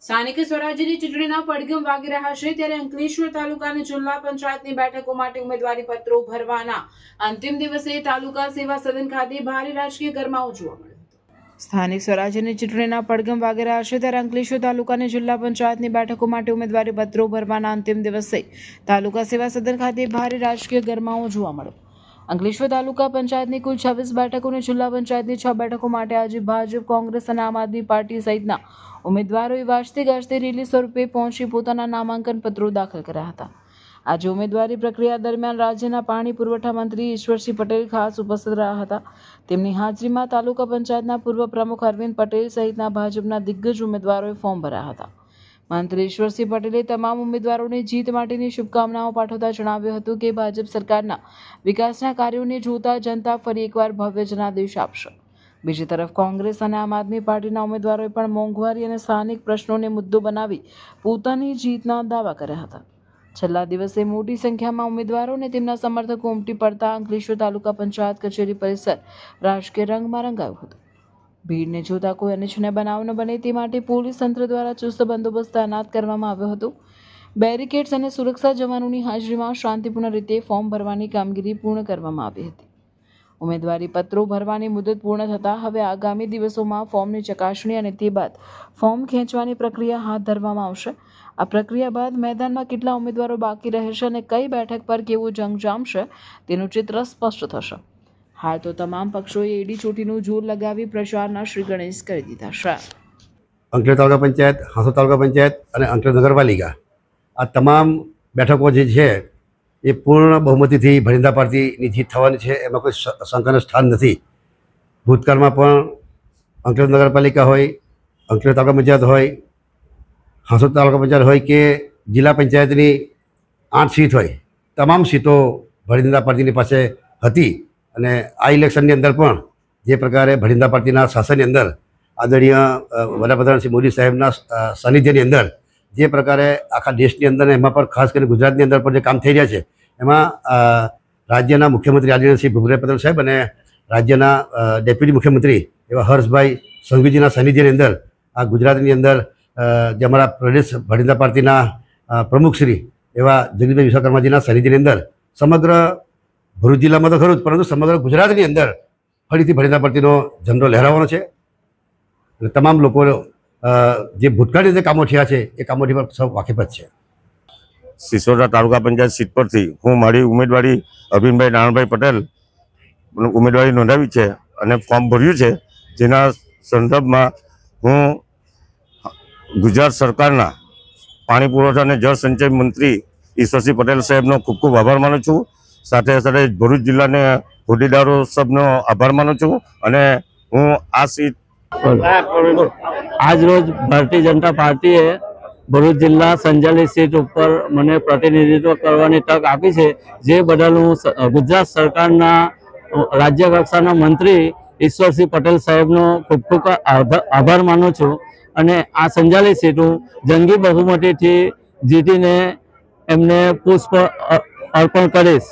સ્થાનિક સ્વરાજ્યની ચૂંટણીના પડઘમ વાગી રહ્યા છે ત્યારે અંકલેશ્વર તાલુકાની જિલ્લા પંચાયતની બેઠકો માટે ઉમેદવારી પત્રો ભરવાના અંતિમ દિવસે તાલુકા સેવા સદન ખાતે ભારે રાજકીય ગરમાવો જોવા મળ્યો. સ્થાનિક સ્વરાજ્યની ચૂંટણીના પડઘમ વાગી રહ્યા છે ત્યારે અંકલેશ્વર તાલુકાની જિલ્લા પંચાયતની બેઠકો માટે ઉમેદવારી પત્રો ભરવાના અંતિમ દિવસે તાલુકા સેવા સદન ખાતે ભારે રાજકીય ગરમાવો જોવા મળ્યો. અંકલેશ્વર તાલુકા પંચાયતની કુલ 26 બેઠકોની જિલ્લા પંચાયતની 6 બેઠકો માટે આજે ભાજપ, કોંગ્રેસ અને આમ આદમી પાર્ટી સહિતના ઉમેદવારોએ વાજતે ગાજતે રેલી સ્વરૂપે પહોંચી પોતાના નામાંકન પત્રો દાખલ કર્યા હતા. આજે ઉમેદવારી પ્રક્રિયા દરમિયાન રાજ્યના પાણી પુરવઠા મંત્રી ઈશ્વરસિંહ પટેલ ખાસ ઉપસ્થિત રહ્યા હતા. તેમની હાજરીમાં તાલુકા પંચાયતના પૂર્વ પ્રમુખ અરવિંદ પટેલ સહિતના ભાજપના દિગ્ગજ ઉમેદવારોએ ફોર્મ ભર્યા હતા. મંત્રી ઈશ્વરસિંહ પટેલે તમામ ઉમેદવારોને જીત માટેની શુભકામનાઓ પાઠવતા જણાવ્યું હતું કે ભાજપ સરકારના વિકાસના કાર્યોને જોતા જનતા ફરી એકવાર ભવ્ય જનાદેશ આપશે. બીજી તરફ કોંગ્રેસ અને આમ આદમી પાર્ટીના ઉમેદવારોએ પણ મોંઘવારી અને સ્થાનિક પ્રશ્નોને મુદ્દો બનાવી પોતાની જીતના દાવા કર્યા હતા. છેલ્લા દિવસે મોટી સંખ્યામાં ઉમેદવારો અને તેમના સમર્થકો ઉમટી પડતા અંકલેશ્વર તાલુકા પંચાયત કચેરી પરિસર રાજકીય રંગમાં રંગાયું હતું. ભીડને જોતા કોઈ અનિચ્છનીય બનાવ ન બને તે માટે પોલીસ તંત્ર દ્વારા ચુસ્ત બંદોબસ્ત તૈનાત કરવામાં આવ્યો હતો. બેરિકેડ્સ અને સુરક્ષા જવાનોની હાજરીમાં શાંતિપૂર્ણ રીતે ફોર્મ ભરવાની કામગીરી પૂર્ણ કરવામાં આવી હતી. ઉમેદવારી પત્રો ભરવાની મુદત પૂર્ણ થતાં હવે આગામી દિવસોમાં ફોર્મની ચકાસણી અને તે બાદ ફોર્મ ખેંચવાની પ્રક્રિયા હાથ ધરવામાં આવશે. આ પ્રક્રિયા બાદ મેદાનમાં કેટલા ઉમેદવારો બાકી રહેશે અને કઈ બેઠક પર કેવો જંગ જામશે તેનું ચિત્ર સ્પષ્ટ થશે. હાલ તો તમામ પક્ષોએ એડી ચોટીનું જોર લગાવી પ્રચારના શ્રી ગણેશ કરી દીધા છે. અંકલેશ્વર તાલુકા પંચાયત, હાંસોદ તાલુકા પંચાયત અને અંકલેશ્વર નગરપાલિકા આ તમામ બેઠકો જે છે એ પૂર્ણ બહુમતીથી ભરિંદા પાર્ટીની જીત થવાની છે, એમાં કોઈ શંકાનું સ્થાન નથી. ભૂતકાળમાં પણ અંકલેશ્વર નગરપાલિકા હોય, અંકલેશ્વર તાલુકા પંચાયત હોય, હાંસોદ તાલુકા પંચાયત હોય કે જિલ્લા પંચાયતની 8 સીટ હોય, તમામ સીટો ભરિંદા પાર્ટીની પાસે હતી. અને આ ઇલેક્શનની અંદર પણ જે પ્રકારે ભરિંદા પાર્ટીના શાસનની અંદર આદરણીય વડાપ્રધાન શ્રી મોદી સાહેબના સાનિધ્યની અંદર જે પ્રકારે આખા દેશની અંદર એમાં પણ ખાસ કરીને ગુજરાતની અંદર પણ જે કામ થઈ રહ્યા છે એમાં રાજ્યના મુખ્યમંત્રી આદરણીય શ્રી ભૂપેન્દ્ર પટેલ સાહેબ અને રાજ્યના ડેપ્યુટી મુખ્યમંત્રી એવા હર્ષભાઈ સંઘવીજીના સાનિધ્યની અંદર આ ગુજરાતની અંદર જે અમારા પ્રદેશ ભરિંદા પાર્ટીના પ્રમુખશ્રી એવા જગદીશભાઈ વિશ્વકર્માજીના સાનિધ્યની અંદર સમગ્ર ભરૂચ જિલ્લામાં તો ખરું જ પરંતુ સમગ્ર ગુજરાતની અંદર ફરીથી ભરિંદા પાર્ટીનો ઝંડો લહેરાવવાનો છે. અને તમામ લોકો જે ભૂતકાળની જે કામો થયા છે એ કામોથી પણ સૌ વાકેફ જ છે. સિસોદરા તાલુકા પંચાયત સીટ પરથી હું મારી ઉમેદવારી અરવિંદભાઈ નારણભાઈ પટેલ ઉમેદવારી નોંધાવી છે અને ફોર્મ ભર્યું છે. જેના સંદર્ભમાં હું ગુજરાત સરકારના પાણી પુરવઠા અને જળ સંચય મંત્રી ઈશ્વરસિંહ પટેલ સાહેબનો ખૂબ ખૂબ આભાર માનું છું. સાથે સાથે ભરૂચ જિલ્લાને હોદ્દેદારો સબનો આભાર માનું છું. અને હું આ સીટ આજ રોજ ભારતીય જનતા પાર્ટીએ ભરૂચ જિલ્લા સંચાલિત સીટ ઉપર મને પ્રતિનિધિત્વ કરવાની તક આપી છે, જે બદલ હું ગુજરાત સરકારના રાજ્ય કક્ષાના મંત્રી ઈશ્વરસિંહ પટેલ સાહેબનો ખૂબ ખૂબ આભાર માનું છું. અને આ સંચાલિત સીટ હું જંગી બહુમતીથી જીતીને એમને પુષ્પ અર્પણ કરીશ.